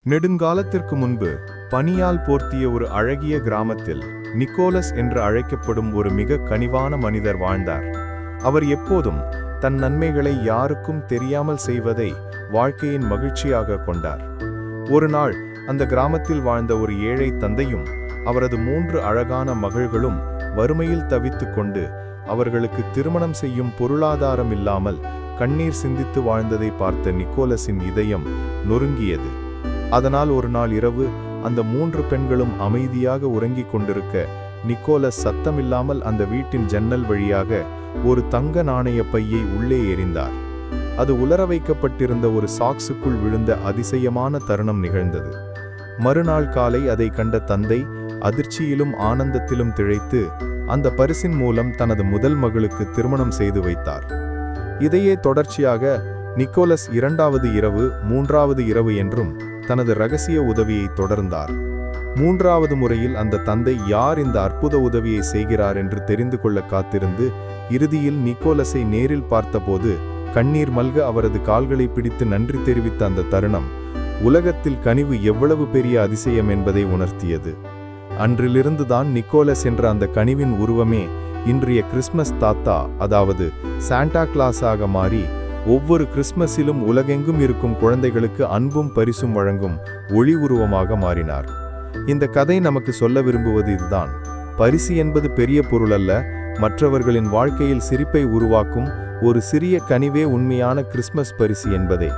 நெடுங்காலத்திற்கு முன்பு பனியால் போர்த்திய ஒரு அழகிய கிராமத்தில் நிக்கோலஸ் என்று அழைக்கப்படும் ஒரு மிக கனிவான மனிதர் வாழ்ந்தார். அவர் எப்போதும் தன் நன்மைகளை யாருக்கும் தெரியாமல் செய்வதை வாழ்க்கையின் மகிழ்ச்சியாக கொண்டார். ஒரு நாள் அந்த கிராமத்தில் வாழ்ந்த ஒரு ஏழை தந்தையும் அவரது 3 அழகான மகள்களும் வறுமையில் தவித்துக் கொண்டு அவர்களுக்கு திருமணம் செய்யும் பொருளாதாரம் இல்லாமல் கண்ணீர் சிந்தித்து வாழ்ந்ததை பார்த்த நிக்கோலஸின் இதயம் நொறுங்கியது. அதனால் ஒரு நாள் இரவு அந்த 3 பெண்களும் அமைதியாக உறங்கிக் கொண்டிருக்க நிக்கோலஸ் சத்தமில்லாமல் அந்த வீட்டின் ஜன்னல் வழியாக ஒரு தங்க நாணய பையை உள்ளே எறிந்தார். அது உலர வைக்கப்பட்டிருந்த ஒரு சாக்ஸுக்குள் விழுந்த அதிசயமான தருணம் நிகழ்ந்தது. மறுநாள் காலை அதை கண்ட தந்தை அதிர்ச்சியிலும் ஆனந்தத்திலும் திளைத்து அந்த பரிசின் மூலம் தனது முதல் மகளுக்கு திருமணம் செய்து வைத்தார். இதையே தொடர்ச்சியாக நிக்கோலஸ் 2வது இரவு 3வது இரவு என்றும் தனது இரகசிய உதவியை தொடர்ந்தார். 3வது முறையில் அந்த தந்தை யார் இந்த அற்புத உதவியை செய்கிறார் என்று தெரிந்து கொள்ள காத்திருந்து இறுதியில் நிக்கோலஸை நேரில் பார்த்தபோது கண்ணீர் மல்க அவரது கால்களை பிடித்து நன்றி தெரிவித்த அந்த தருணம் உலகத்தில் கனிவு எவ்வளவு பெரிய அதிசயம் என்பதை உணர்த்தியது. அன்றிலிருந்துதான் நிக்கோலஸ் என்ற அந்த கனிவின் உருவமே இன்றைய கிறிஸ்மஸ் தாத்தா, அதாவது சாண்டா கிளாஸாக மாறி ஒவ்வொரு கிறிஸ்மஸிலும் உலகெங்கும் இருக்கும் குழந்தைகளுக்கு அன்பும் பரிசும் வழங்கும் ஒளி உருவமாக மாறினார். இந்த கதை நமக்கு சொல்ல விரும்புவது இதுதான்: பரிசு என்பது பெரிய பொருள் அல்ல, மற்றவர்களின் வாழ்க்கையில் சிரிப்பை உருவாக்கும் ஒரு சிறிய கனிவே உண்மையான கிறிஸ்மஸ் பரிசு என்பதே.